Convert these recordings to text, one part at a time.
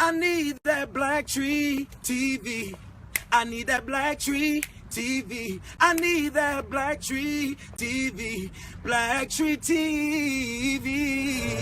I need that BlackTree TV. I need that BlackTree TV. I need that BlackTree TV. BlackTree TV.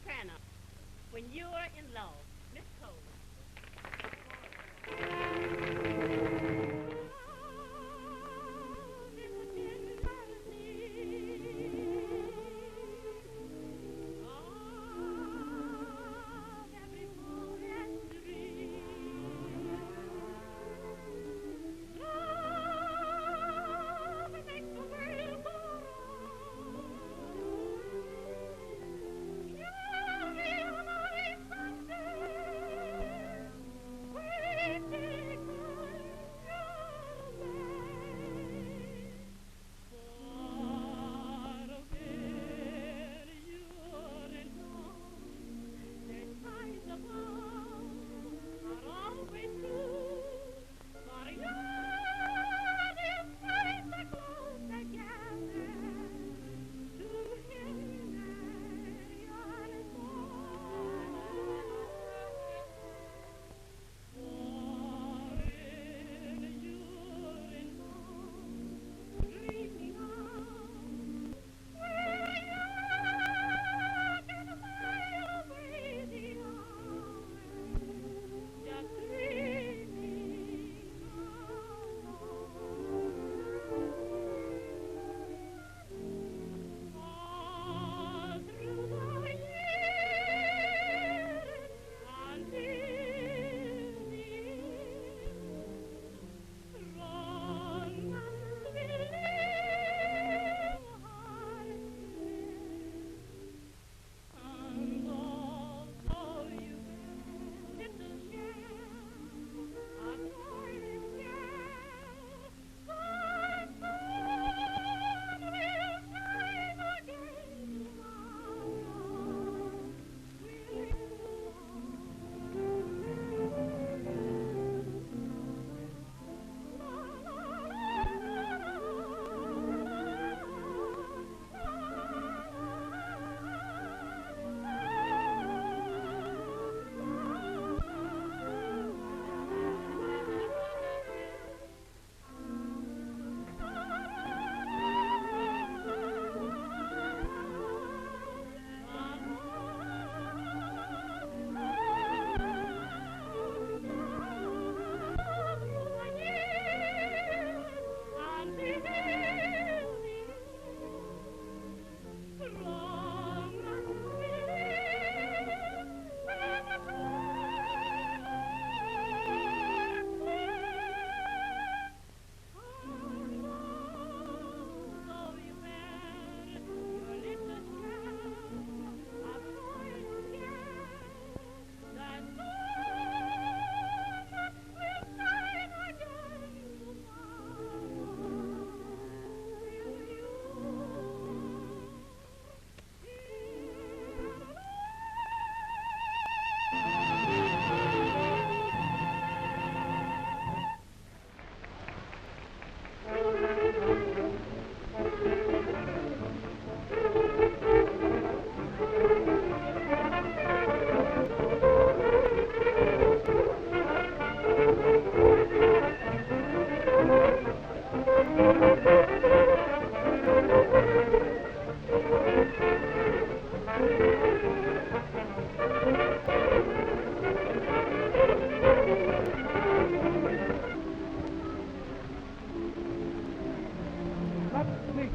soprano. When You're in Love, Miss Cole.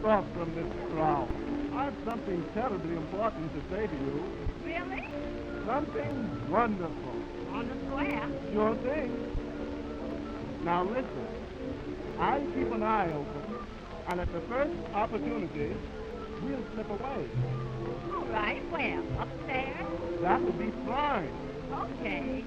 Off from this crowd. I've something terribly important to say to you. Really? Something wonderful. On the square? Sure thing. Now listen. I keep an eye open, and at the first opportunity, we'll slip away. All right. Where? Upstairs? That would be fine. Okay.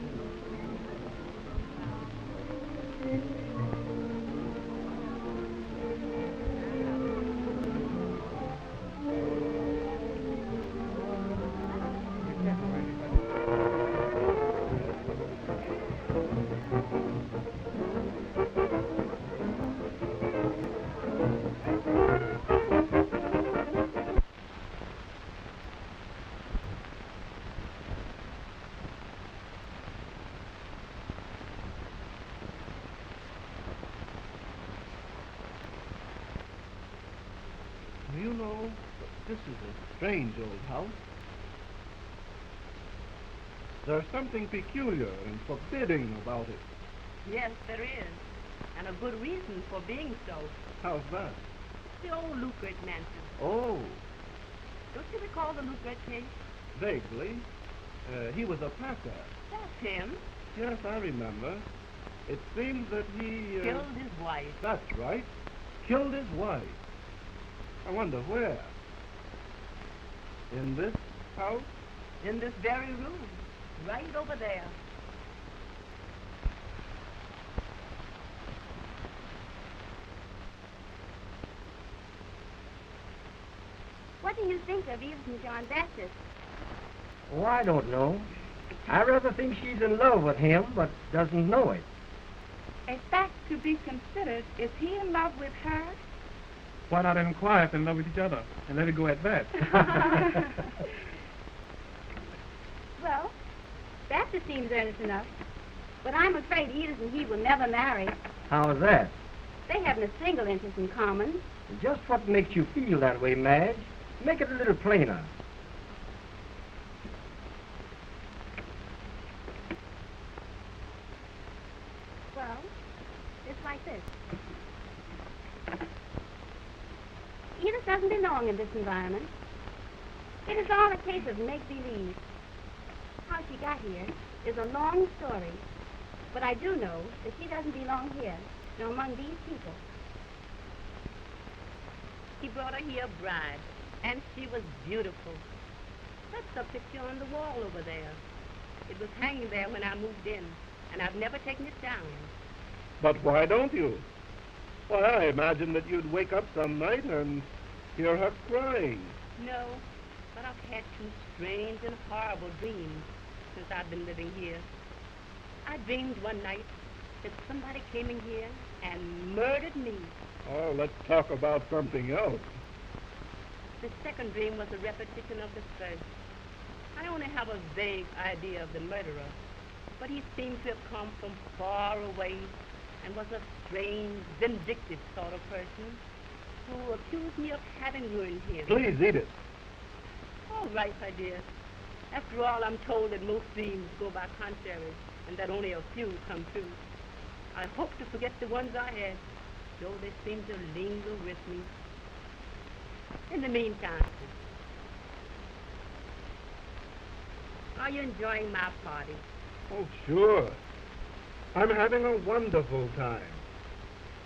You know, this is a strange old house. There's something peculiar and forbidding about it. Yes, there is. And a good reason for being so. How's that? The old Lucret mansion. Oh, Don't you recall the Lucret case? vaguely. He was a packer. That's him. Yes, I remember. It seems that he... Killed his wife. That's right. Killed his wife. I wonder where. In this house? In this very room. Right over there. What do you think of Edith and John Baptiste? Oh, I don't know. I rather think she's in love with him, but doesn't know it. A fact to be considered, is he in love with her? Why not inquire if they're in love with each other and let it go at that? Well, Baptiste seems earnest enough. But I'm afraid Edith and he will never marry. How's that? They haven't a single interest in common. Just what makes you feel that way, Madge? Make it a little plainer. Well, it's like this. Edith doesn't belong in this environment. It is all a case of make-believe. How she got here is a long story, but I do know that she doesn't belong here, nor among these people. He brought her here a bride, and she was beautiful. That's the picture on the wall over there. It was hanging there when I moved in, and I've never taken it down. But why don't you? Why, I imagined that you'd wake up some night and hear her crying. No, but I've had two strange and horrible dreams since I've been living here. I dreamed one night that somebody came in here and murdered me. Oh, let's talk about something else. The second dream was a repetition of the first. I only have a vague idea of the murderer, but he seemed to have come from far away and was a strange, vindictive sort of person who accused me of having ruined him. Please, Edith. All right, my dear. After all, I'm told that most dreams go by contrary and that only a few come true. I hope to forget the ones I had, though they seem to linger with me. In the meantime, are you enjoying my party? Oh, sure. I'm having a wonderful time.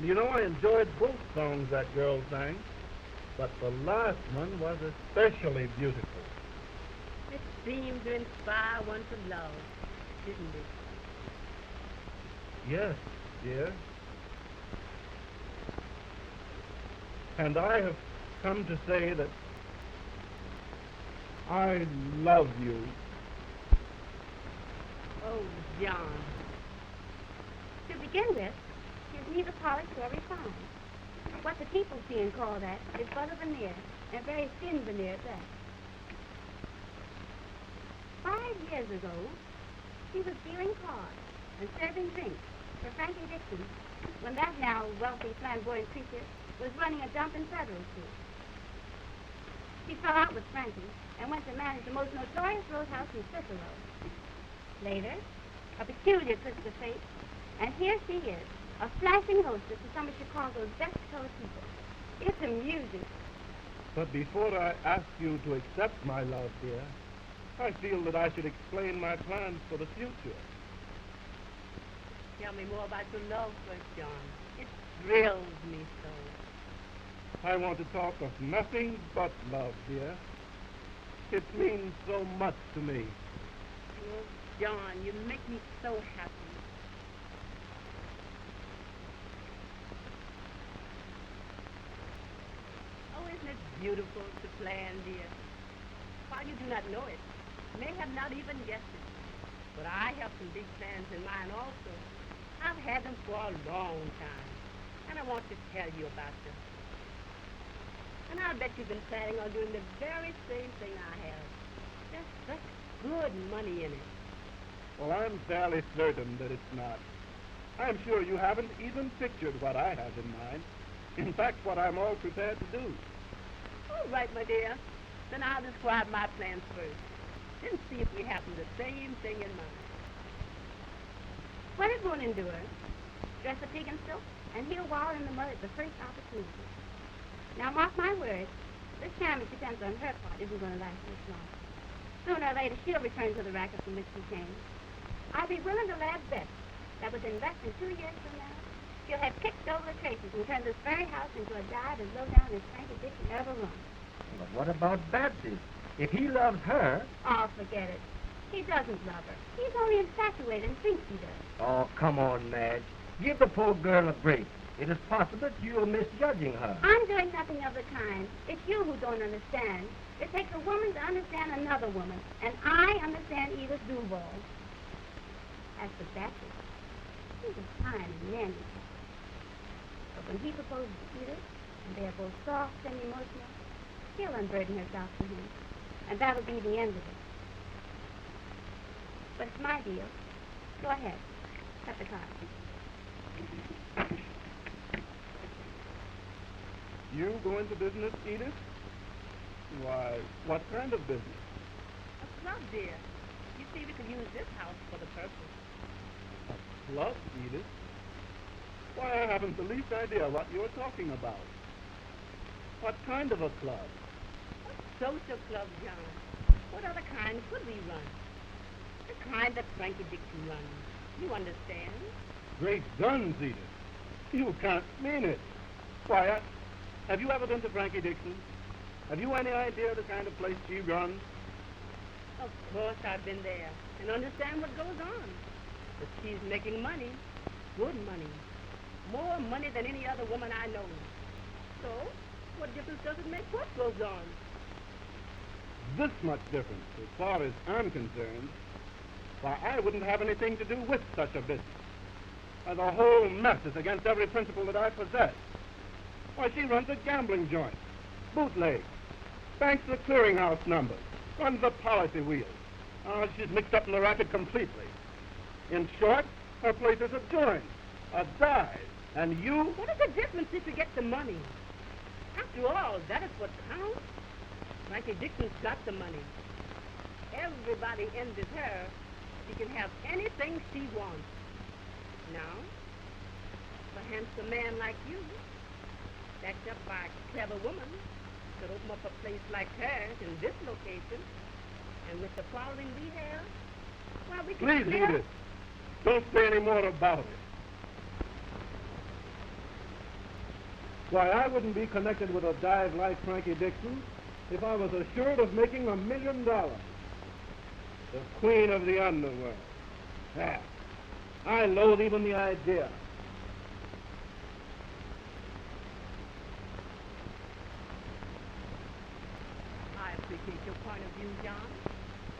You know, I enjoyed both songs that girl sang, but the last one was especially beautiful. It seemed to inspire one to love, didn't it? Yes, dear. And I have come to say that I love you. Oh, John. To begin with, she's neither polished nor refined. What the people see and call that is but a veneer, and very thin veneer at that. 5 years ago, she was dealing cards and serving drinks for Frankie Dixon, when that now wealthy flamboyant creature was running a dump in Federal Street. She fell out with Frankie and went to manage the most notorious roadhouse in Cicero. Later, a peculiar twist of fate, and here she is, a flashing hostess to some of Chicago's best colored people. It's amusing. But before I ask you to accept my love, dear, I feel that I should explain my plans for the future. Tell me more about your love first, John. It thrills me so. I want to talk of nothing but love, dear. It means so much to me. Oh, John, you make me so happy. Oh, isn't it beautiful to plan, dear? While you do not know it, may have not even guessed it, but I have some big plans in mind also. I've had them for a long time, and I want to tell you about them. And I'll bet you've been planning on doing the very same thing I have. There's such good money in it. Well, I'm fairly certain that it's not. I'm sure you haven't even pictured what I have in mind. In fact, what I'm all prepared to do. All right, my dear. Then I'll describe my plans first. Then see if we have the same thing in mind. What it won't endure? Dress a pig in silk and he'll wallow in the mud at the first opportunity. Now, mark my words, this time it depends on her part isn't going to last much longer. Sooner or later, she'll return to the racket from which she came. I'll be willing to lay a bet that within less than 2 years from now, she'll have kicked over the traces and turned this very house into a dive as low down as Frankie Dixon ever run. But what about Baptiste? If he loves her... Oh, forget it. He doesn't love her. He's only infatuated and thinks he does. Oh, come on, Madge. Give the poor girl a break. It is possible that you're misjudging her. I'm doing nothing of the kind. It's you who don't understand. It takes a woman to understand another woman, and I understand Edith Duval. As for Baptiste, he's a fine and manly cat. But when he proposes to Edith, and they are both soft and emotional, she'll unburden herself to him, and that'll be the end of it. But it's my deal. Go ahead. Cut the cards. You go into business, Edith? Why, what kind of business? A club, dear. You see, we could use this house for the purpose. A club, Edith? Why, I haven't the least idea what you're talking about. What kind of a club? Social club, John. What other kind could we run? The kind that Frankie Dixon runs. You understand? Great guns, Edith. You can't mean it. Why, have you ever been to Frankie Dixon? Have you any idea the kind of place she runs? Of course I've been there and understand what goes on. But she's making money. Good money. More money than any other woman I know. So, what difference does it make what goes on? This much difference, as far as I'm concerned. Why, I wouldn't have anything to do with such a business. Why, the whole mess is against every principle that I possess. Why, she runs a gambling joint, bootlegs, banks the clearinghouse numbers, runs the policy wheel. Oh, she's mixed up in the racket completely. In short, her place is a joint, a dive, and you... What is the difference if you get the money? After all, that is what counts. Frankie Dixon's got the money. Everybody envies her. She can have anything she wants. Now, a handsome man like you, backed up by a clever woman, could open up a place like hers in this location, and with the following we have, well, we can... Please, Edith, don't say any more about it. Why, I wouldn't be connected with a dive like Frankie Dixon if I was assured of making $1 million. The queen of the underworld. Ah, I loathe even the idea. I appreciate your point of view, John.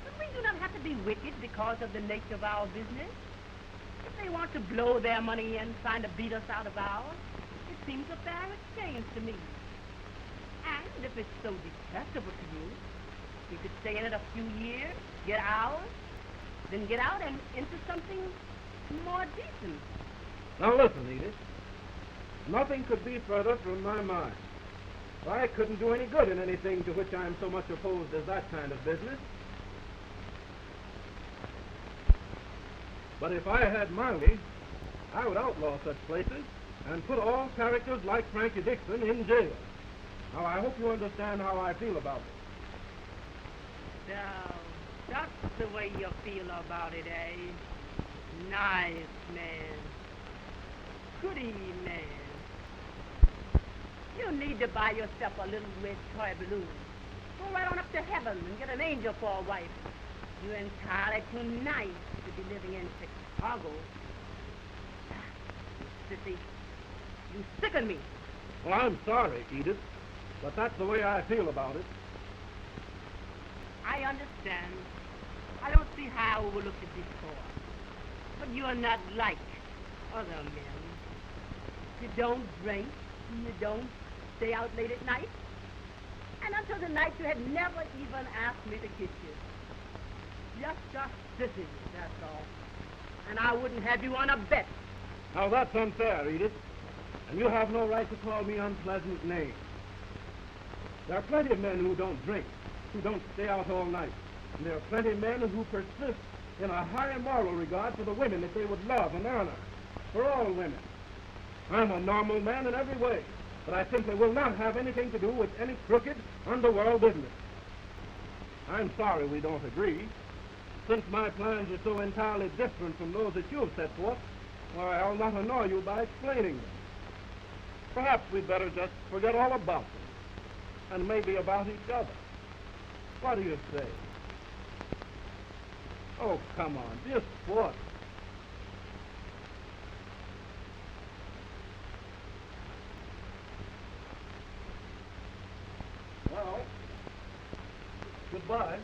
But we do not have to be wicked because of the nature of our business. If they want to blow their money in trying to beat us out of ours, it seems a fair exchange to me. And if it's so detestable to you, we could stay in it a few years, get ours, then get out and into something more decent. Now listen, Edith. Nothing could be further from my mind. I couldn't do any good in anything to which I am so much opposed as that kind of business. But if I had money, I would outlaw such places and put all characters like Frankie Dixon in jail. Now, I hope you understand how I feel about it. So, that's the way you feel about it, eh? Nice man. Goody man. You need to buy yourself a little red toy balloon. Go right on up to heaven and get an angel for a wife. You're entirely too nice to be living in Chicago. You sissy. You sicken me. Well, I'm sorry, Edith, but that's the way I feel about it. I understand. I don't see how I overlooked it before. But you're not like other men. You don't drink. You don't stay out late at night. And until the night you had never even asked me to kiss you. Just a sissy, that's all. And I wouldn't have you on a bet. Now, that's unfair, Edith. And you have no right to call me unpleasant names. There are plenty of men who don't drink, who don't stay out all night, And there are plenty of men who persist in a high moral regard for the women that they would love and honor, for all women. I'm a normal man in every way, but I simply will not have anything to do with any crooked underworld business. I'm sorry we don't agree. Since my plans are so entirely different from those that you have set forth, why, I'll not annoy you by explaining them. Perhaps we'd better just forget all about them, and maybe about each other. What do you say? Oh, come on, just what? Well, goodbye.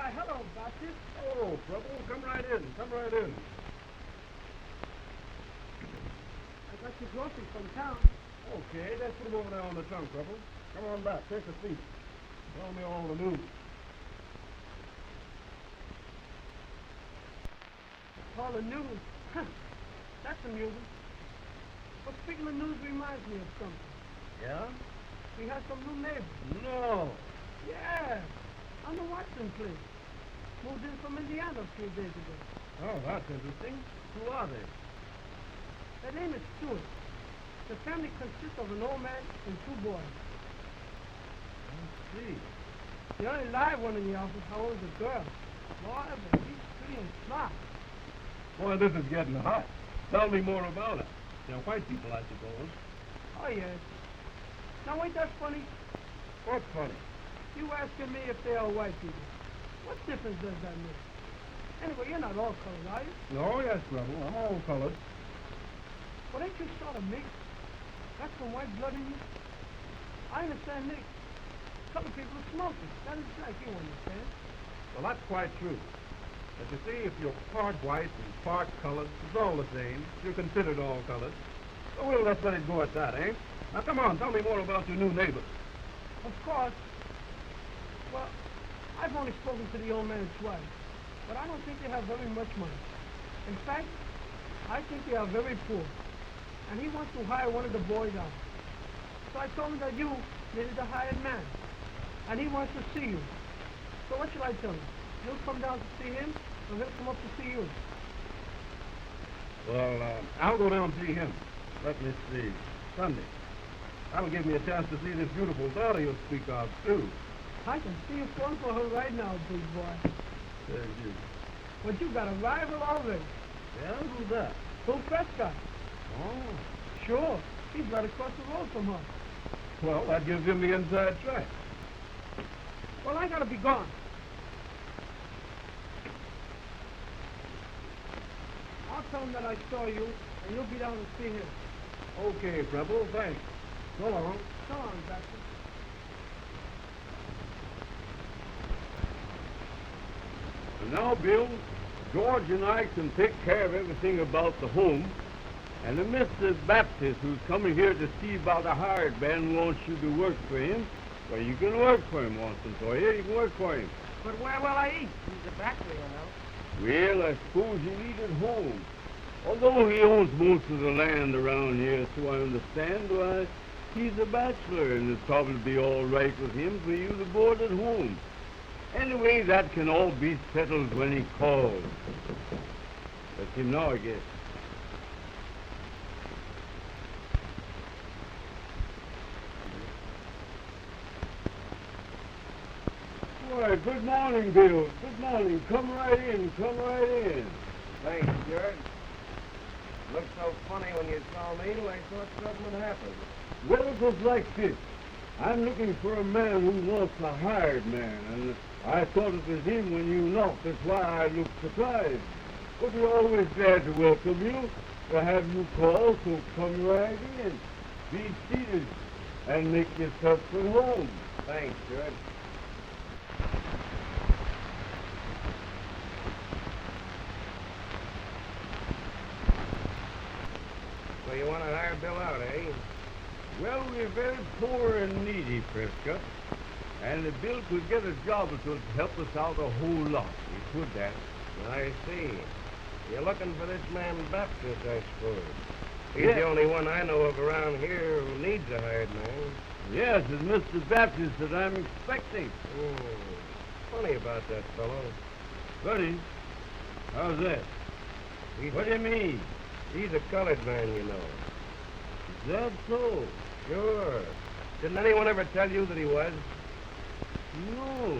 Why, hello, Baptiste. Oh, Preble, come right in. Come right in. I got your groceries from town. Okay, let's put them over there on the trunk, Preble. Come on back. Take a seat. Tell me all the news. All the news. Huh. That's amusing. But speaking of news reminds me of something. Yeah? We have some new neighbors. No. Yeah. On the Watson place. Moved in from Indiana a few days ago. Oh, that's interesting. Who are they? Their name is Stewart. The family consists of an old man and 2 boys. Let's see. The only live one in the office, however, is a girl. Boy, but she's pretty and smart. Boy, this is getting hot. Tell me more about it. They're white people, I suppose. Oh, yes. Now, ain't that funny? What's funny? You asking me if they are white people. What difference does that make? Anyway, you're not all colored, are you? Oh, yes, Preble. I'm all colored. But ain't you sort of mixed? Got some white blood in you? I understand mixed. Colored people are smoking. That is like you understand. Well, that's quite true. But you see, if you're part white and part colored, it's all the same. You're considered all colored. So we'll just let it go at that, eh? Now, come on, tell me more about your new neighbors. Of course. Well, I've only spoken to the old man twice, but I don't think they have very much money. In fact, I think they are very poor. And he wants to hire one of the boys out. So I told him that you needed a hired man. And he wants to see you. So what should I tell him? You'll come down to see him, or he'll come up to see you? Well, I'll go down and see him. Let me see. Sunday. That'll give me a chance to see this beautiful daughter you'll speak of, too. I can see you falling for her right now, big boy. There's you. But you got a rival already. Yeah, who's that? Bill Prescott. Oh. Sure. He's right across the road from her. Well, that gives him the inside track. Well, I gotta be gone. I'll tell him that I saw you, and you'll be down to see him. Okay, Preble, thanks. So long. So long, Baptiste. And now, Bill, George and I can take care of everything about the home. And the Mr. Baptiste, who's coming here to see about a hired man, wants you to work for him. Well, you can work for him once and for you. You can work for him. But where will I eat? He's a bachelor, you know. Well, I suppose you eat at home. Although he owns most of the land around here, so I understand, why, he's a bachelor, and it'd probably be all right with him for you to board at home. Anyway, that can all be settled when he calls. That's him now, I guess. Why, good morning, Bill. Good morning. Come right in. Come right in. Thanks, George. Looked so funny when you saw me, I thought something would happen. Well, it was like this. I'm looking for a man who wants a hired man, and I thought it was him when you knocked. That's why I looked surprised. But we're always glad to welcome you, to have you call, so come right in. Be seated and make yourself at home. Thanks, George. So you want to hire Bill out, eh? Well, we're very poor and needy, Prescott. And if Bill could get a job, it would help us out a whole lot. He could that. I see. You're looking for this man Baptiste, I suppose. He's Yes. the only one I know of around here who needs a hired man. Yes, it's Mr. Baptiste that I'm expecting. Funny about that fellow. Buddy, how's that? He's What do you mean? He's a colored man, you know. Is that so? Sure. Didn't anyone ever tell you that he was? No.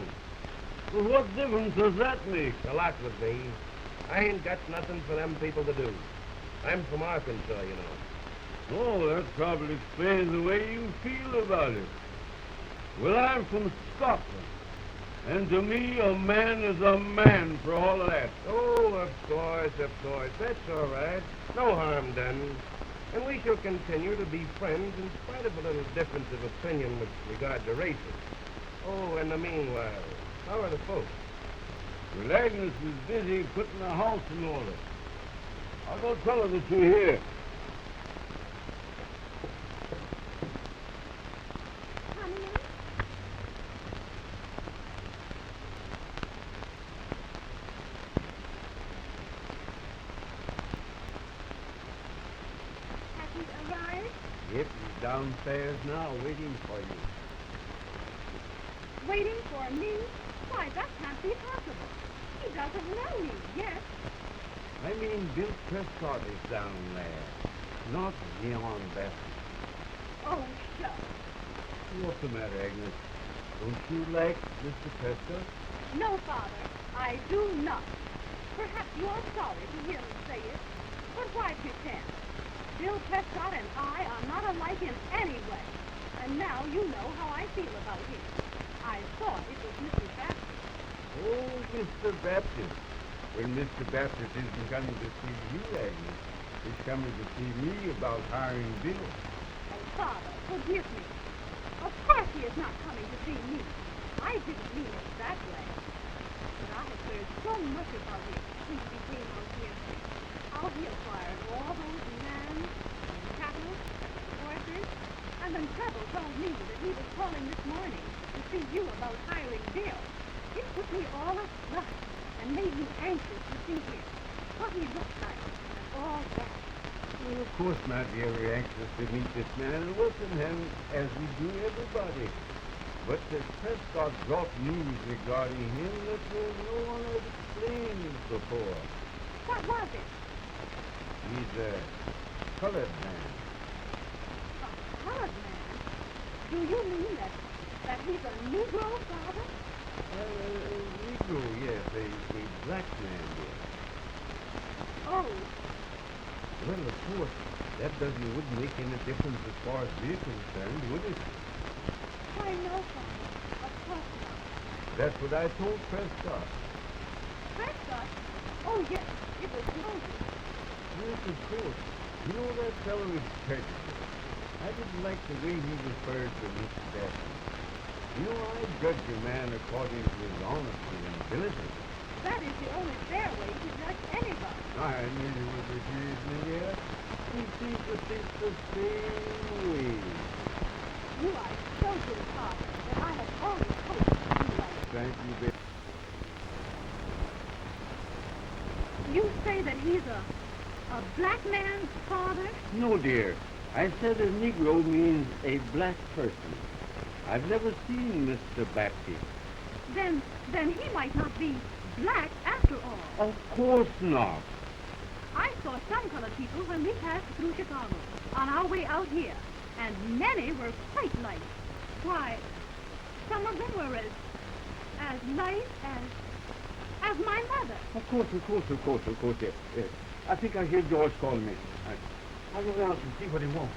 Well, what difference does that make? A lot with me. I ain't got nothing for them people to do. I'm from Arkansas, you know. Oh, that probably explains the way you feel about it. Well, I'm from Scotland. And to me, a man is a man for all of that. Oh, of course. That's all right. No harm done. And we shall continue to be friends in spite of a little difference of opinion with regard to races. Oh, in the meanwhile, how are the folks? Well, Agnes is busy putting the house in order. I'll go tell her that you're here. Come in. Has he arrived? Yep, he's downstairs now, waiting for you. Waiting for me? Why, that can't be possible. He doesn't know me yet. I mean, Bill Prescott is down there, not Leon Baptiste. Oh, shucks. What's the matter, Agnes? Don't you like Mr. Prescott? No, Father, I do not. Perhaps you're sorry to hear me say it, but why pretend? Bill Prescott and I are not alike in any way, and now you know how I feel about him. I thought it was Mr. Baptiste. Oh, Mr. Baptiste. Well, Mr. Baptiste isn't coming to see you, Agnes. He's coming to see me about hiring Bill. Oh, Father, forgive me. Of course he is not coming to see me. I didn't mean it that way. But I have heard so much about him since he came out here. How he acquired all those lands and cattle and horses. And then Treble told me that he was calling this morning to see you about hiring Bill. It took me all aflush and made me anxious to see him, what he looked like, and all that. Well, of course, my dear, we're anxious to meet this man and welcome him as we do everybody. But the Prescott brought news regarding him that no one had explained before. What was it? He's a colored man. A colored man? Do you mean that he's a Negro, Father? Negro, yes, a black man, yes. Oh, Well, of course, that wouldn't make any difference as far as we're concerned, would it? I know, Father. Of course not. That's what I told Prescott. Prescott? Oh, yes, it was Moses. Yes, of course. You know, that fellow is prejudiced. I didn't like the way he referred to Mr. Baptiste. You know, I judge a man according to his honesty and ability. That is the only fair way to judge anybody. I knew you would refuse me yet. He seems to think the same way. You are so good, Father, that I have always hoped to be like Thank you, baby. you. You say that he's a black man's father? No, dear. I said a Negro means a black person. I've never seen Mr. Baptiste. Then he might not be black after all. Of course not. I saw some colored people when we passed through Chicago on our way out here, and many were quite light. Why, some of them were as light as my mother. Of course, yes. I think I hear George calling me. I'll go out and see what he wants.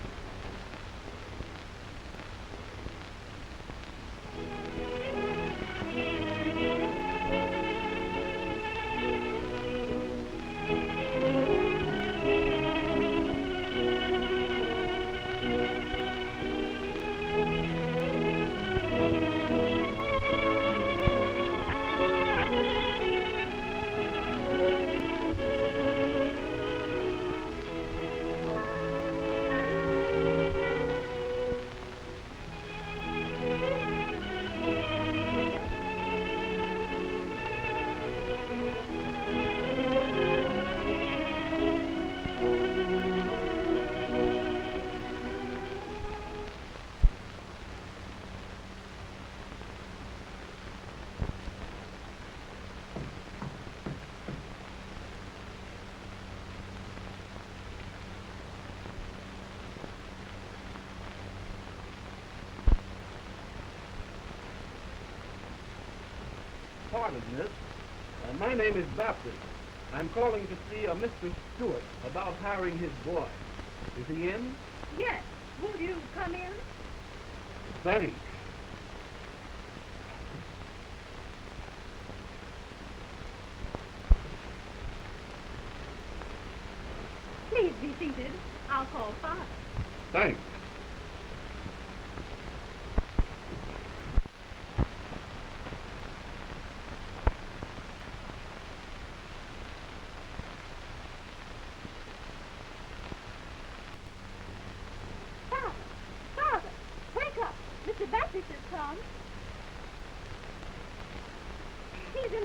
Pardon, miss. My name is Baptiste. I'm calling to see a Mr. Stewart about hiring his boy. Is he in? Yes. Will you come in? Thanks. Please be seated. I'll call Father. Thanks.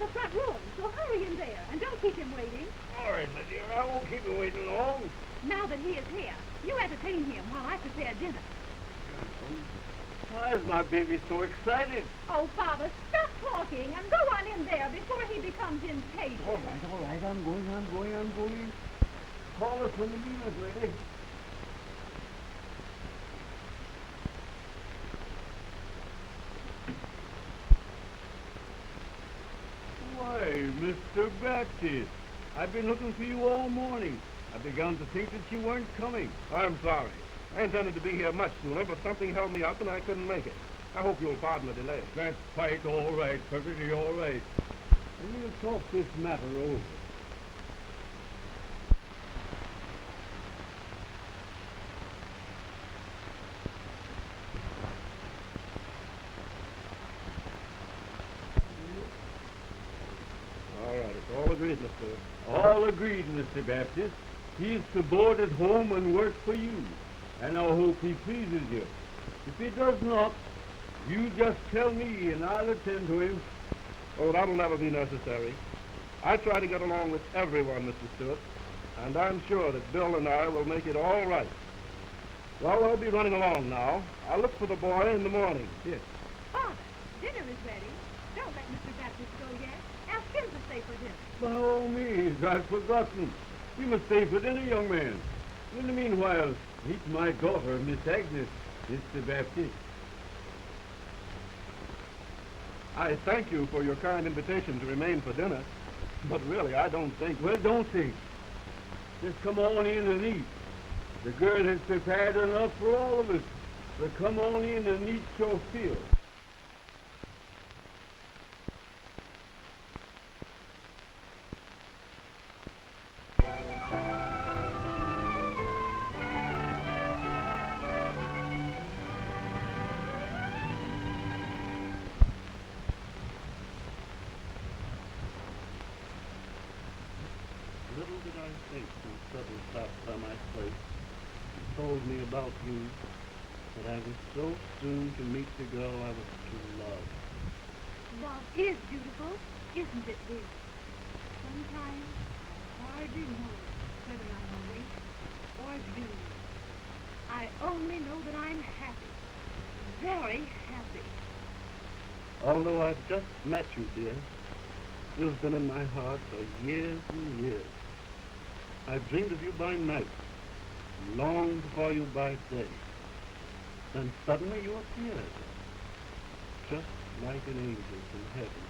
the front room, so hurry in there and don't keep him waiting. All right, my dear, I won't keep you waiting long. Now that he is here, you entertain him while I prepare dinner. Why is my baby so excited? Oh, Father, stop talking and go on in there before he becomes impatient. All right, I'm going. Call us when the meal is ready. Why, Mr. Baptiste, I've been looking for you all morning. I began to think that you weren't coming. I'm sorry. I intended to be here much sooner, but something held me up and I couldn't make it. I hope you'll pardon the delay. That's quite all right, perfectly all right. And we'll talk this matter over. All right, it's all agreed, Mr. All agreed, Mr. Baptiste. He's to board at home and work for you. And I hope he pleases you. If he does not, you just tell me and I'll attend to him. Oh, that'll never be necessary. I try to get along with everyone, Mr. Stewart, and I'm sure that Bill and I will make it all right. Well, I'll be running along now. I'll look for the boy in the morning. Yes. Father, dinner is ready. Don't let Mr. Baptiste go yet. Ask him to stay for dinner. By all means, I've forgotten. You must stay for dinner, young man. In the meanwhile, meet my daughter, Miss Agnes, Mr. Baptiste. I thank you for your kind invitation to remain for dinner, but really, I don't think... Well, don't think. Just come on in and eat. The girl has prepared enough for all of us. So come on in and eat your fill. Little did I think when trouble stopped by my place and told me about you that I was so soon to meet the girl I was to love. Love is beautiful, isn't it, dear? Sometimes I hardly know whether I'm awake or dreaming. I only know that I'm happy, very happy. Although I've just met you, dear, you've been in my heart for years and years. I've dreamed of you by night, longed for you by day. Then suddenly you appeared, just like an angel from heaven.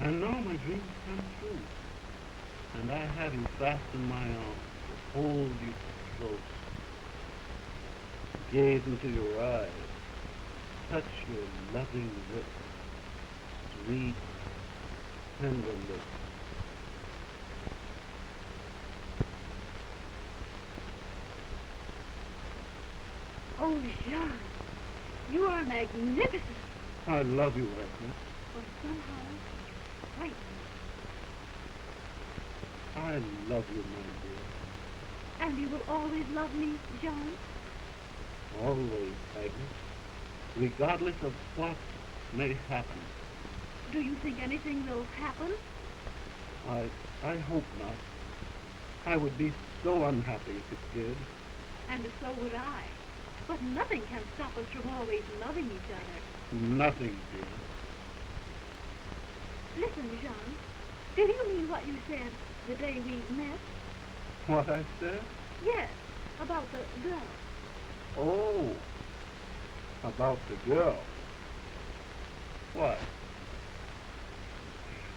And now my dreams come true, and I have you fast in my arms to hold you close, gaze into your eyes, touch your loving lips, sweet, tender lips. Oh, Jean, you are magnificent. I love you, Agnes. But somehow, frightening. I love you, my dear. And you will always love me, Jean? Always, Agnes. Regardless of what may happen. Do you think anything will happen? I hope not. I would be so unhappy if it did. And so would I. But nothing can stop us from always loving each other. Nothing, dear. Listen, Jean. Did you mean what you said the day we met? What I said? Yes, about the girl. Oh, about the girl. What?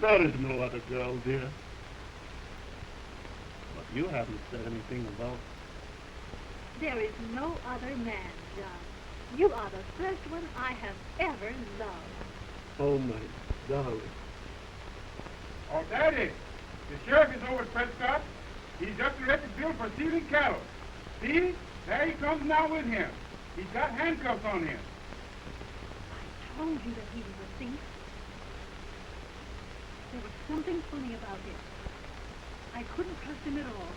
There is no other girl, dear. But you haven't said anything about... There is no other man, John. You are the first one I have ever loved. Oh, my darling. Oh, Daddy, the sheriff is over at Prescott. He's just arrested Bill for stealing cattle. See? There he comes now with him. He's got handcuffs on him. I told you that he was a thief. There was something funny about him. I couldn't trust him at all.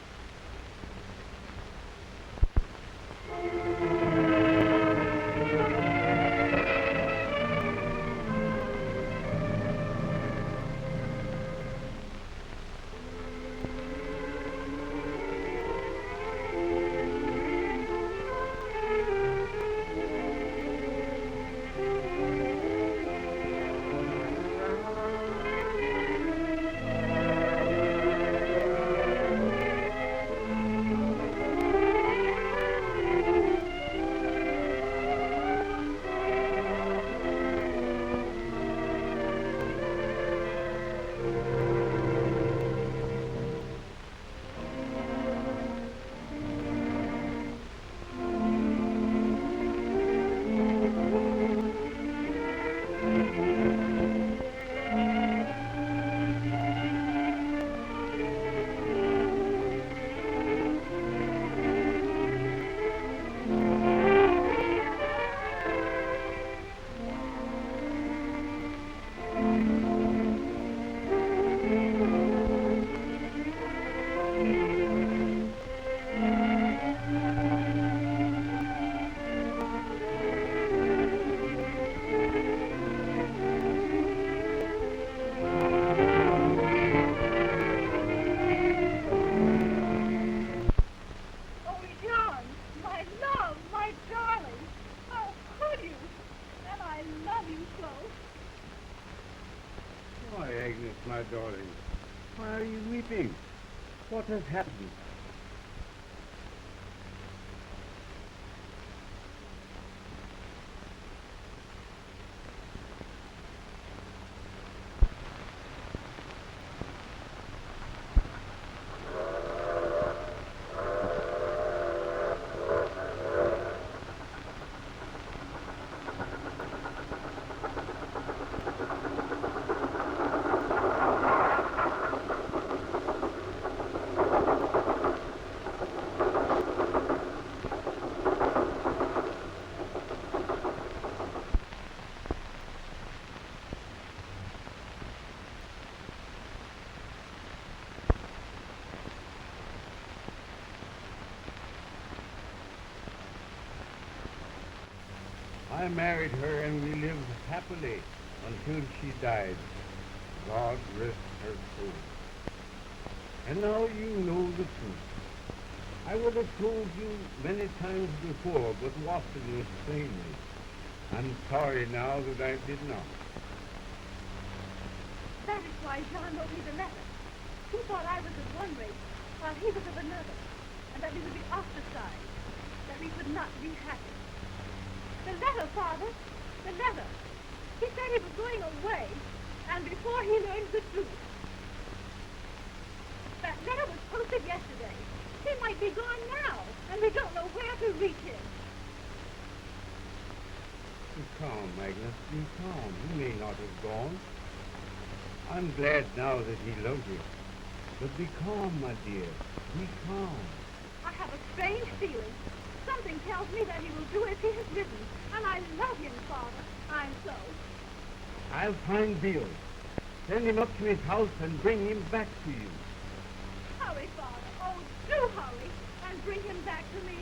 Agnes, my darling. Why are you weeping? What has happened? I married her and we lived happily until she died. God rest her soul. And now you know the truth. I would have told you many times before, but Watson restrained me. I'm sorry now that I did not. That is why John wrote me the letter. He thought I was of one race, while he was of another, and that we would be ostracized, that we could not be happy. The letter, Father, the letter. He said he was going away, and before he learned the truth. That letter was posted yesterday. He might be gone now, and we don't know where to reach him. Be calm, Agnes, be calm. He may not have gone. I'm glad now that he loves you. But be calm, my dear. Be calm. I have a strange feeling. Something tells me that he will do as he has written, and I love him, Father. I'm so. I'll find Bill. Send him up to his house and bring him back to you. Hurry, Father. Oh, do hurry, and bring him back to me.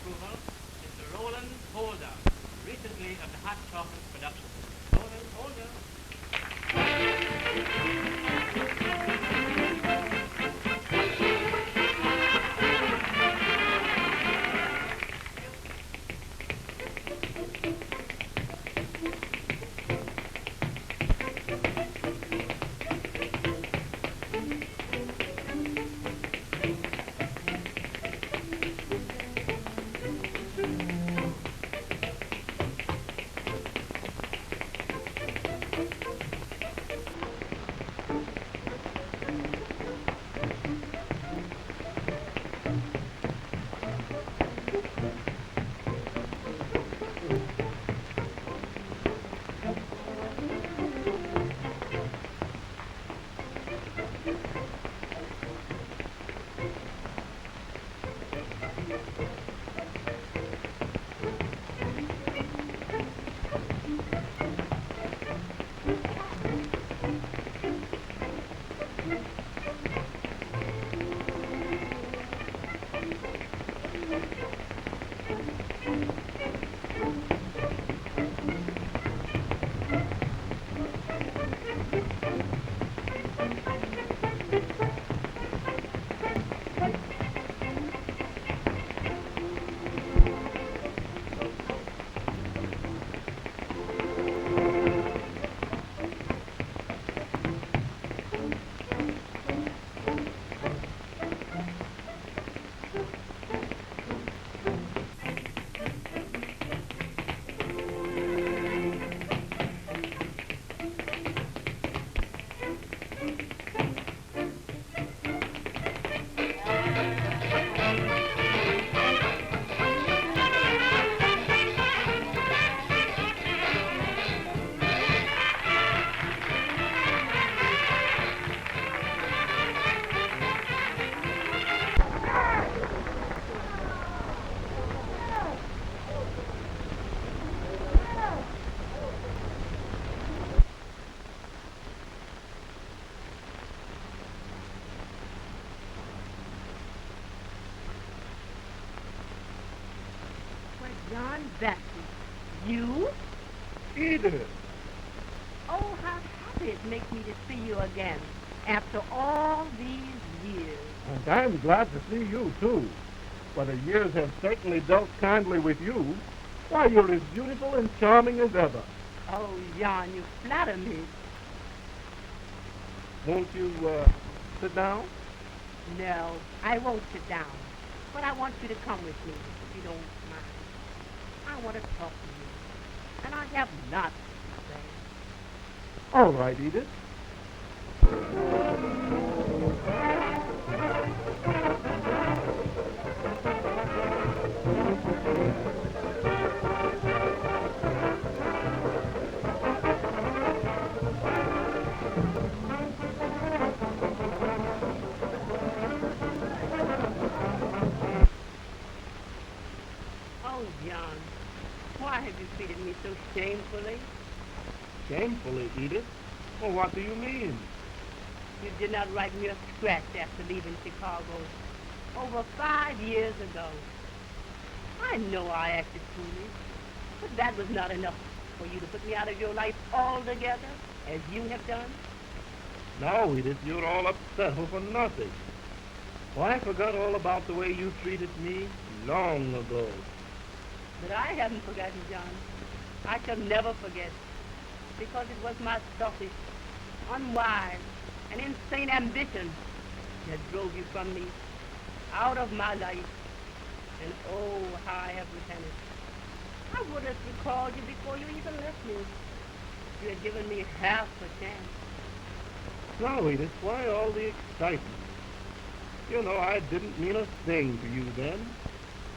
approval, Mr. Roland Holder, recently of the Hot Chocolate production. Roland Holder. John Baptiste, you? Edith. Oh, how happy it makes me to see you again after all these years. And I'm glad to see you, too. But the years have certainly dealt kindly with you. Why, you're as beautiful and charming as ever. Oh, John, you flatter me. Won't you, sit down? No, I won't sit down. But I want you to come with me, if you don't mind. I want to talk to you. And I have lots to say. All right, Edith. Oh, John, why have you treated me so shamefully? Shamefully, Edith? Well, what do you mean? You did not write me a scratch after leaving Chicago over 5 years ago. I know I acted foolish, but that was not enough for you to put me out of your life altogether, as you have done. No, Edith, you're all upset over nothing. Well, I forgot all about the way you treated me long ago. But I haven't forgotten, John. I shall never forget, because it was my selfish, unwise, and insane ambition that drove you from me, out of my life. And oh, how I have repented. I would have recalled you before you even left me. You had given me half a chance. Now, Edith, why all the excitement? You know, I didn't mean a thing to you then.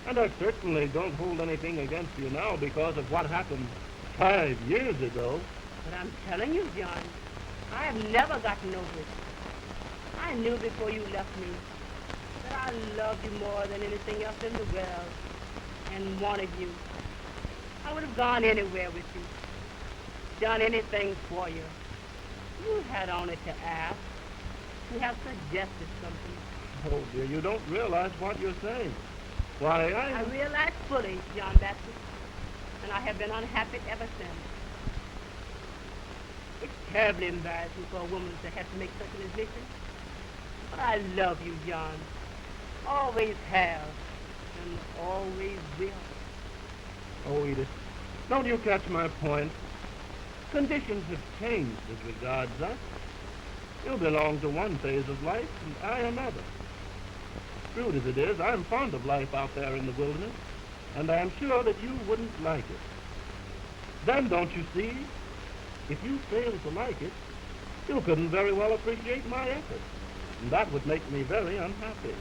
And I certainly don't hold anything against you now because of what happened 5 years ago. But I'm telling you, John, I have never gotten over it. I knew before you left me that I loved you more than anything else in the world and wanted you. I would have gone anywhere with you, done anything for you. You had only to ask. You have suggested something. Oh, dear, you don't realize what you're saying. Why, I realize fully, John Baptiste, and I have been unhappy ever since. It's terribly embarrassing for a woman to have to make such an admission. But I love you, John. Always have, and always will. Oh, Edith, don't you catch my point? Conditions have changed as regards us. You belong to one phase of life, and I another. Crude as it is, I'm fond of life out there in the wilderness, and I'm sure that you wouldn't like it. Then, don't you see, if you fail to like it, you couldn't very well appreciate my effort, and that would make me very unhappy.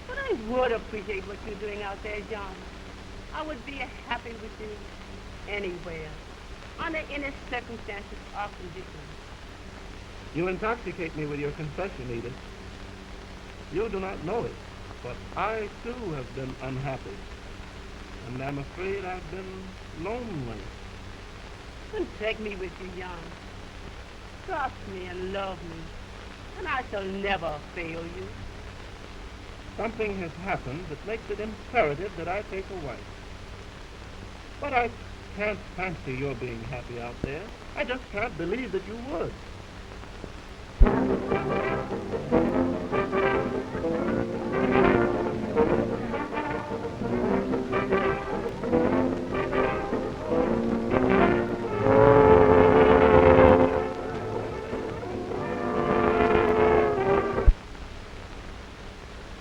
But I would appreciate what you're doing out there, John. I would be happy with you anywhere, under any circumstances or conditions. You intoxicate me with your confession, Edith. You do not know it, but I, too, have been unhappy, and I'm afraid I've been lonely. Then take me with you, John. Trust me and love me, and I shall never fail you. Something has happened that makes it imperative that I take a wife. But I can't fancy your being happy out there. I just can't believe that you would.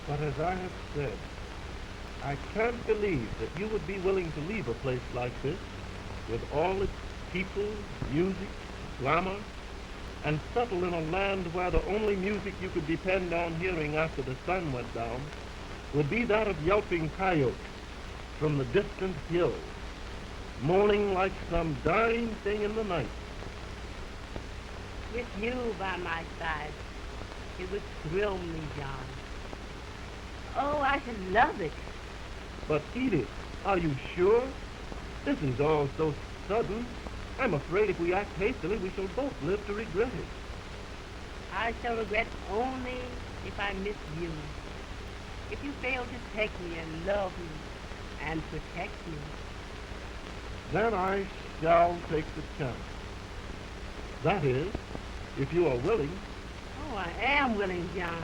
But as I have said, I can't believe that you would be willing to leave a place like this, with all its people, music, glamour, and settle in a land where the only music you could depend on hearing after the sun went down would be that of yelping coyotes from the distant hills, moaning like some dying thing in the night. With you by my side, it would thrill me, John. Oh, I should love it. But Edith, are you sure? This is all so sudden. I'm afraid if we act hastily, we shall both live to regret it. I shall regret only if I miss you. If you fail to take me and love me and protect me. Then I shall take the chance. That is, if you are willing. Oh, I am willing, John.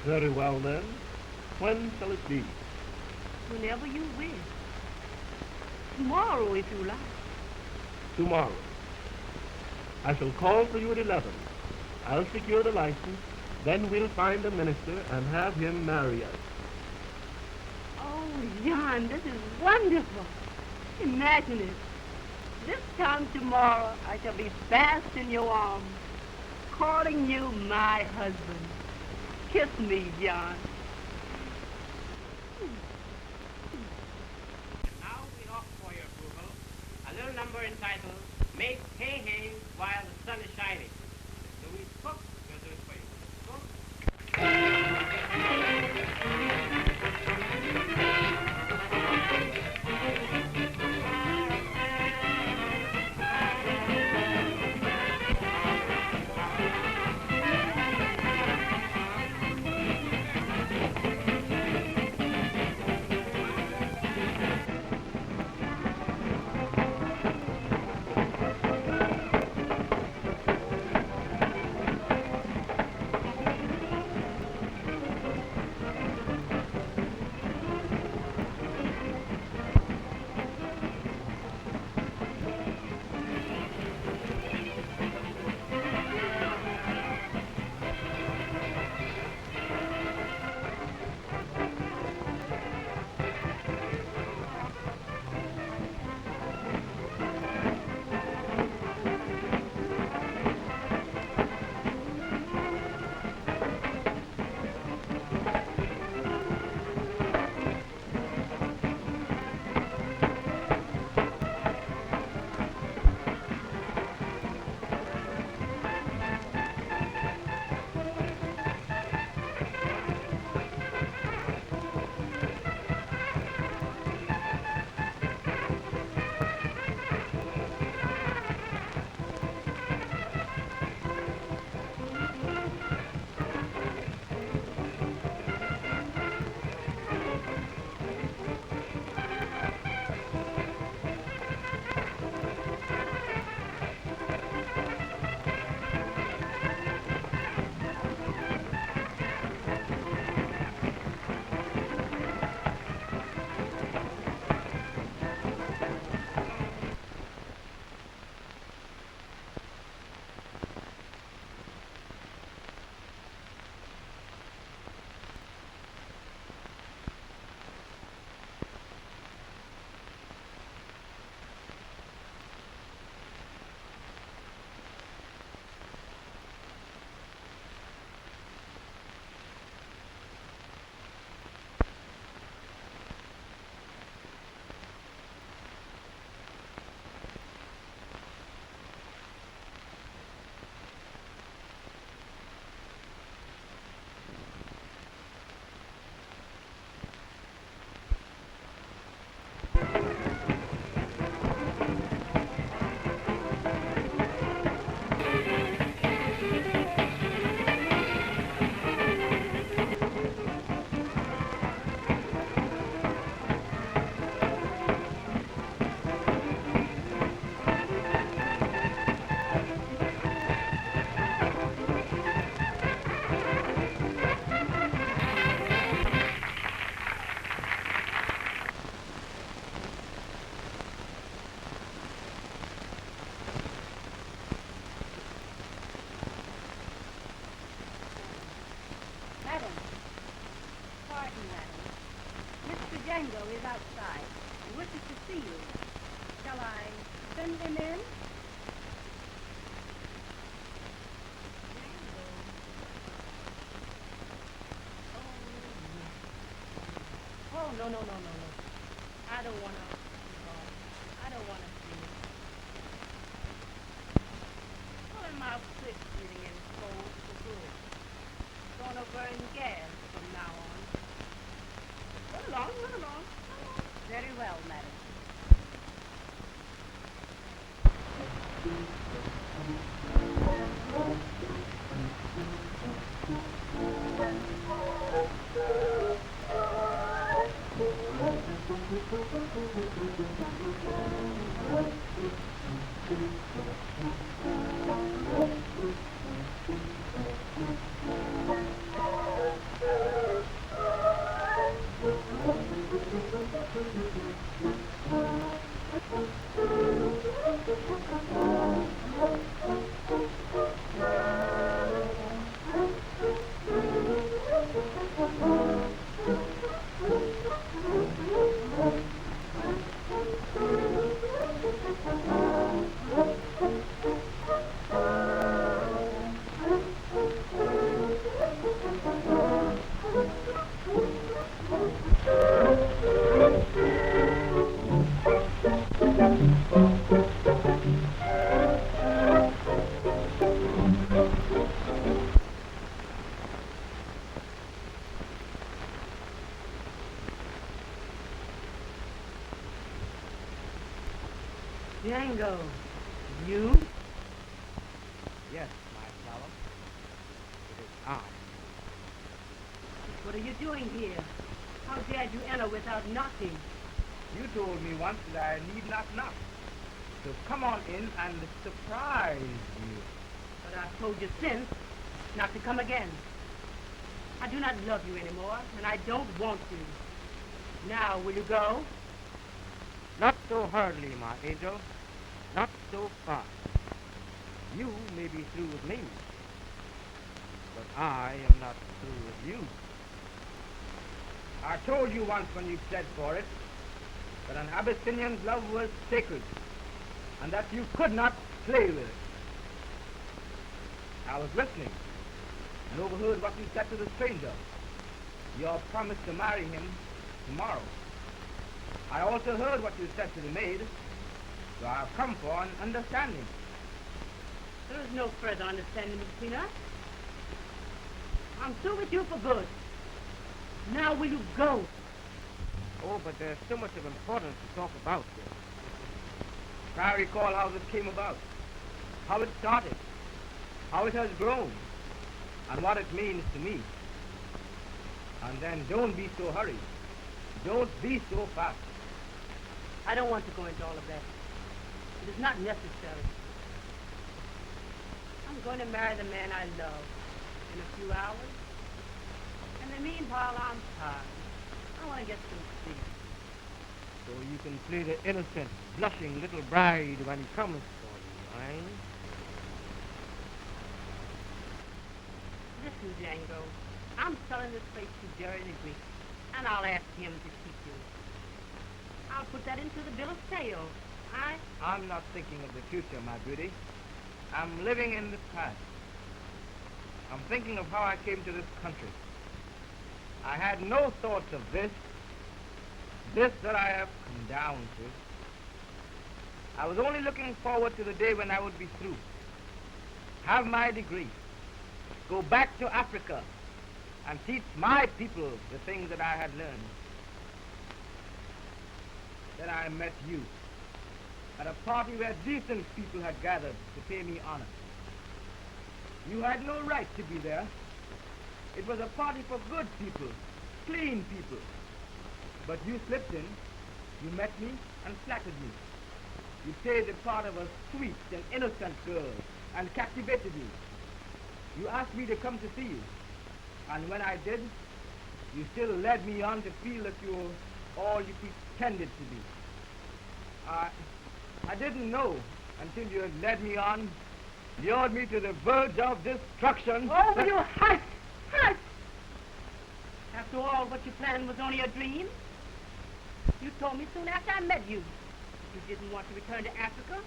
Very well, then. When shall it be? Whenever you wish. Tomorrow, if you like. Tomorrow. I shall call for you at 11. I'll secure the license. Then we'll find a minister and have him marry us. Oh, John, this is wonderful. Imagine it. This time tomorrow, I shall be fast in your arms, calling you my husband. Kiss me, John. Now we offer for your approval a little number entitled Make Hay Hay While the Sun is Shining. Louis Cook will do it for you. Cook. madam. Mr. Django is outside and wishes to see you. Shall I send him in? Oh, no. I don't want to. I don't want to see it. Pull him out quick, sitting in cold for good. Gonna burn gas from now on. Run along. Very well, madam. Django, you? Yes, my fellow. It is I. What are you doing here? How dared you enter without knocking? You told me once that I need not knock. So come on in and surprise you. But I've told you since not to come again. I do not love you anymore, and I don't want to. Now, will you go? Not so hurriedly, my angel. Not so fast. You may be through with me, but I am not through with you. I told you once when you pled for it that an Abyssinian's love was sacred and that you could not play with it. I was listening and overheard what you said to the stranger. Your promise to marry him tomorrow. I also heard what you said to the maid, so I have come for an understanding. There is no further understanding between us. I'm through with you for good. Now will you go? Oh, but there's so much of importance to talk about here. Try to recall how this came about, how it started, how it has grown, and what it means to me. And then don't be so hurried. Don't be so fast. I don't want to go into all of that. It is not necessary. I'm going to marry the man I love in a few hours. In the meanwhile, I'm tired. I want to get some sleep. So you can play the innocent, blushing little bride when he comes for you, eh? Listen, Django, I'm selling this place to Jerry the Greek, and I'll ask him to keep you. I'll put that into the bill of sale. I'm not thinking of the future, my beauty. I'm living in the past. I'm thinking of how I came to this country. I had no thoughts of this that I have come down to. I was only looking forward to the day when I would be through, have my degree, go back to Africa, and teach my people the things that I had learned. Then I met you at a party where decent people had gathered to pay me honor. You had no right to be there. It was a party for good people, clean people. But you slipped in, you met me and flattered me. You played the part of a sweet and innocent girl and captivated me. You asked me to come to see you. And when I did, you still led me on to feel that you were all you pretended to be. I didn't know until you had led me on, lured me to the verge of destruction. Oh, will you hush? Hush! After After all, what you planned was only a dream. You told me soon after I met you that you didn't want to return to Africa,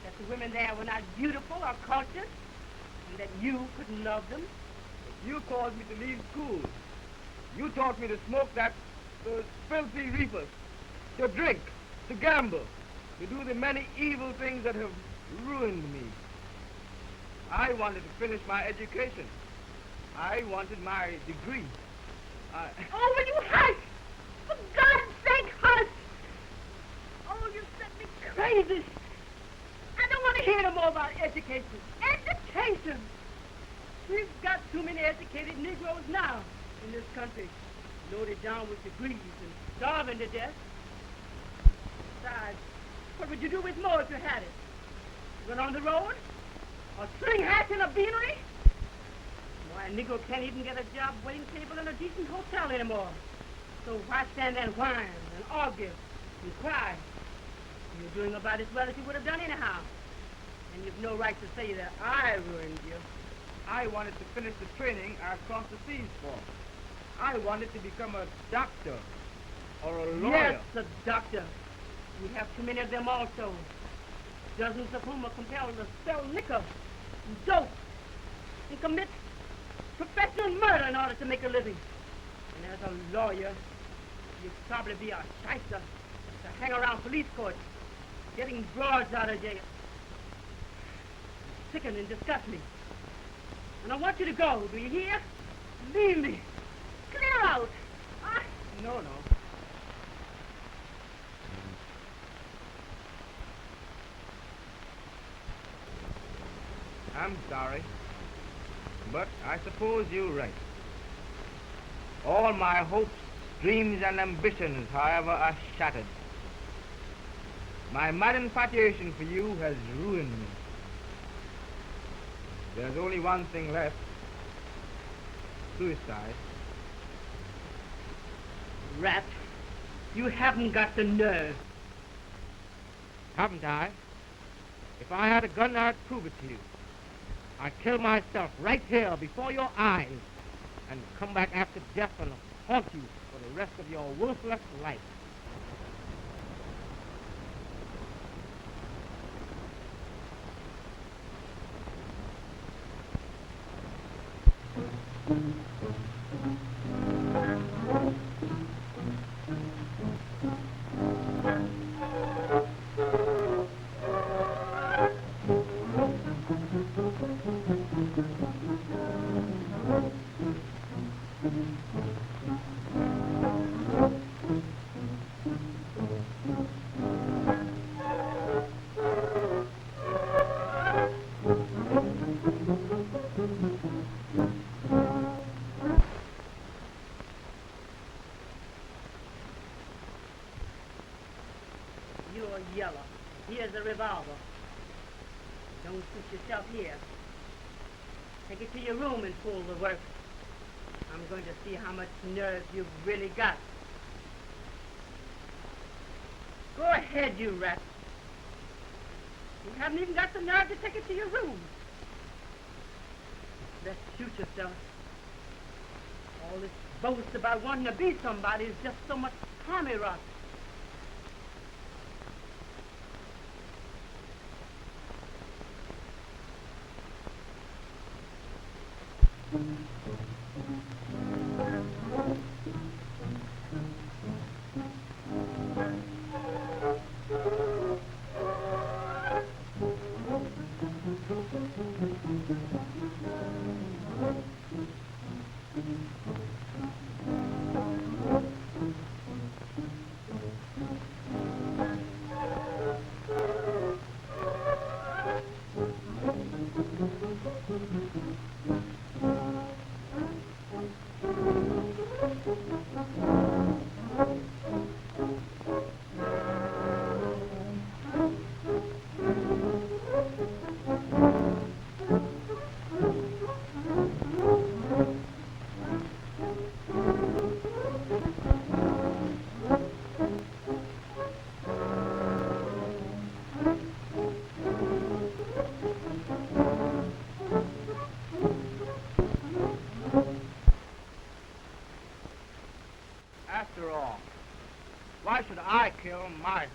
that the women there were not beautiful or cultured, and that you couldn't love them. You caused me to leave school. You taught me to smoke those filthy reefers, to drink, to gamble, to do the many evil things that have ruined me. I wanted to finish my education. I wanted my degree. Oh, will you hush? For God's sake, hush! Oh, you set me crazy. I don't want to hear no more about education. Education! We've got too many educated Negroes now in this country, loaded down with degrees and starving to death. Besides, what would you do with more if you had it? Run on the road? Or sling hats in a beanery? Why, a Negro can't even get a job waiting table in a decent hotel anymore. So why stand there and whine and argue and cry? You're doing about as well as you would have done anyhow. And you've no right to say that I ruined you. I wanted to finish the training I crossed the seas for. I wanted to become a doctor or a lawyer. Yes, a doctor. We have too many of them also. Dozens of whom are compelled to sell liquor and dope and commit professional murder in order to make a living. And as a lawyer, you'd probably be a shyster to hang around police courts, getting broads out of jail. Sicken and disgust me. And I want you to go, do you hear? Leave me. Clear out. No. I'm sorry, but I suppose you're right. All my hopes, dreams, and ambitions, however, are shattered. My mad infatuation for you has ruined me. There's only one thing left. Suicide. Rat, you haven't got the nerve. Haven't I? If I had a gun, I'd prove it to you. I'd kill myself right here before your eyes and come back after death and haunt you for the rest of your worthless life. Yellow. Here's a revolver. Don't shoot yourself here. Take it to your room and pull the work. I'm going to see how much nerve you've really got. Go ahead, you rat. You haven't even got the nerve to take it to your room. Let's shoot yourself. All this boast about wanting to be somebody is just so much tommy rot. Why should I kill myself?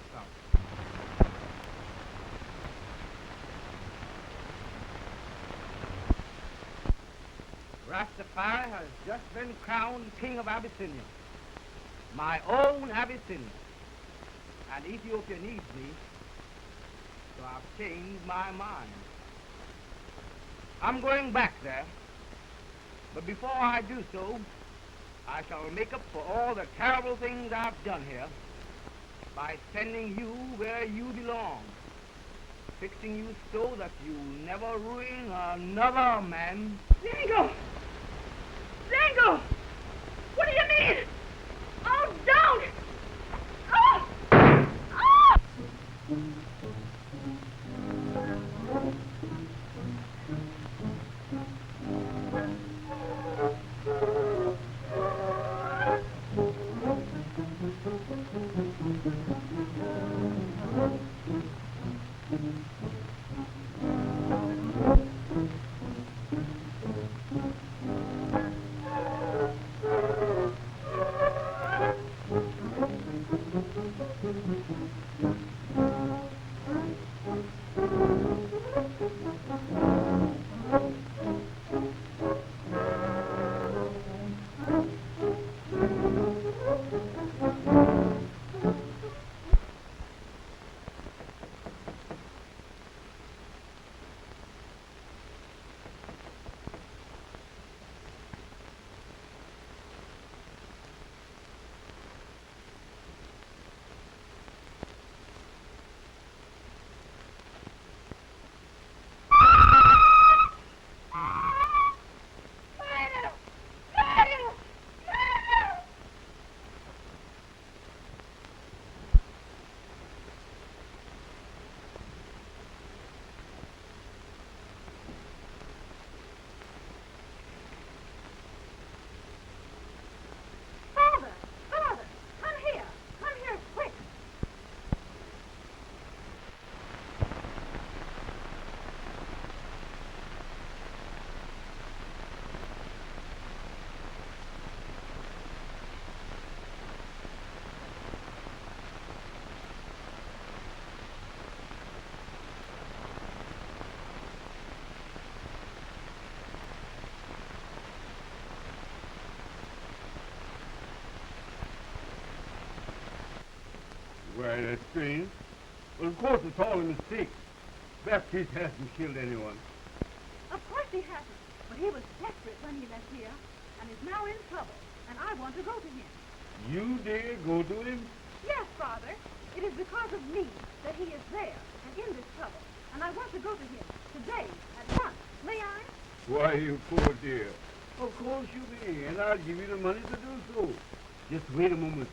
Rastafari has just been crowned King of Abyssinia, my own Abyssinia, and Ethiopia needs me, so I've changed my mind. I'm going back there, but before I do so, I shall make up for all the terrible things I've done here by sending you where you belong, fixing you so that you never ruin another man. Dango! Dango! What do you mean? Oh, don't! Oh! Oh! Why, that's strange. Well, of course, it's all a mistake. Baptiste hasn't killed anyone. Of course he hasn't. But he was desperate when he left here and is now in trouble. And I want to go to him. You dare go to him? Yes, Father. It is because of me that he is there and in this trouble. And I want to go to him today, at once. May I? Why, you poor dear. Of course you may, and I'll give you the money to do so. Just wait a moment.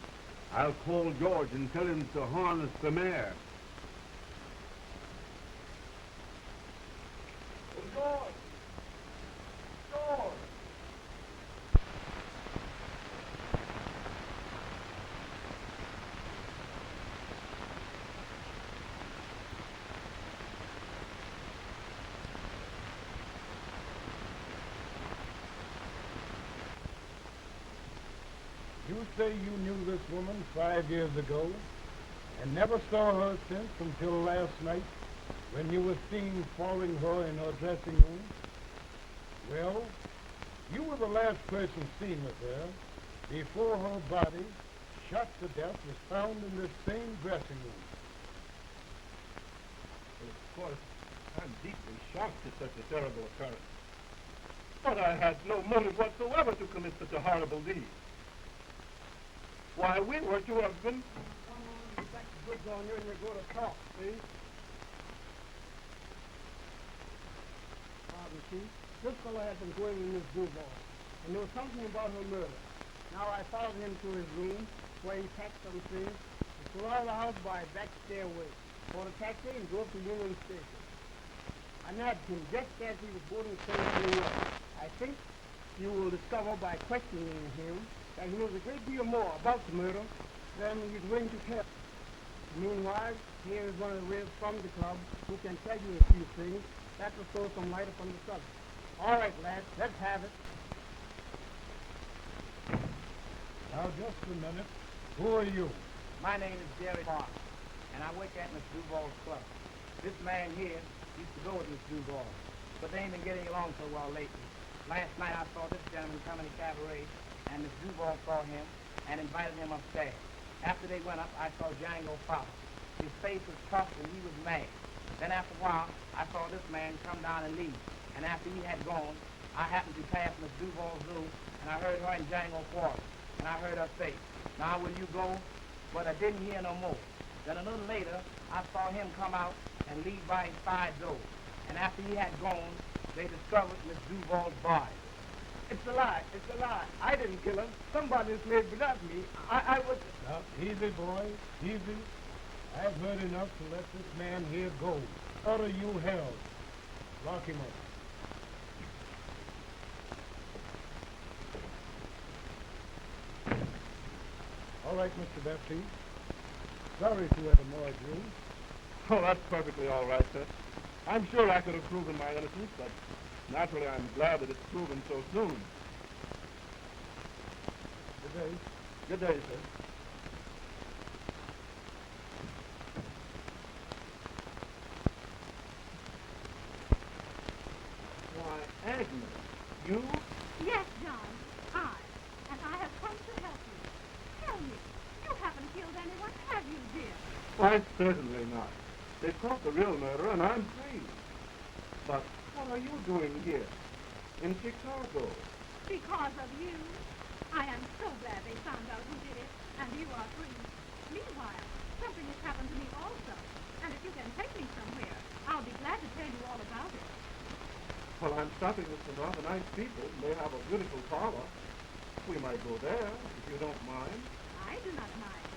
I'll call George and tell him to harness the mare. Oh, George! George! You say you knew this woman 5 years ago and never saw her since until last night when you were seen following her in her dressing room? Well, you were the last person seen with her before her body, shot to death, was found in this same dressing room. Of course, I'm deeply shocked at such a terrible occurrence. But I had no motive whatsoever to commit such a horrible deed. Why, we weren't your husband. Come on, back the goods on you and we're going to talk, see? Pardon, Chief. This fellow had been going in this Duval, and there was something about her murder. Now I followed him to his room, where he packed some things, and surrounded the house by a back stairway, bought a taxi and drove to Union Station. I nabbed him just as he was boarding train to New York. I think you will discover by questioning him that he knows a great deal more about the murder than he's willing to tell. Meanwhile, here is one of the rails from the club who can tell you a few things that will throw some light upon the subject. All right, lads, let's have it. Now, just a minute. Who are you? My name is Jerry Park, and I work at Miss Duval's club. This man here used to go with Miss Duval, but they ain't been getting along so well lately. Last night I saw this gentleman coming to cabaret, and Miss Duval saw him and invited him upstairs. After they went up, I saw Django follow. His face was tough and he was mad. Then after a while, I saw this man come down and leave. And after he had gone, I happened to pass Miss Duval's room, and I heard her and Django quarrel. And I heard her say, "Now will you go?" But I didn't hear no more. Then a little later, I saw him come out and leave by his side door. And after he had gone, they discovered Miss Duval's body. It's a lie. It's a lie. I didn't kill her. Somebody's made without me. I was... Now, easy, boy, easy. I've heard enough to let this man here go. Order you held. Lock him up. All right, Mr. Baptiste. Sorry to have annoyed you. Oh, that's perfectly all right, sir. I'm sure I could have proven my innocence, but naturally I'm glad that it's proven so soon. Good day. Good day, sir. Why, Agnes, you? Yes, John, I. And I have come to help you. Tell me, you haven't killed anyone, have you, dear? Why, certainly not. They caught the real murderer, and I'm free. But what are you doing here? In Chicago? Because of you. I am so glad they found out who did it, and you are free. Meanwhile, something has happened to me also. And if you can take me somewhere, I'll be glad to tell you all about it. Well, I'm stopping with some rather nice people. They have a beautiful parlor. We might go there, if you don't mind. I do not mind.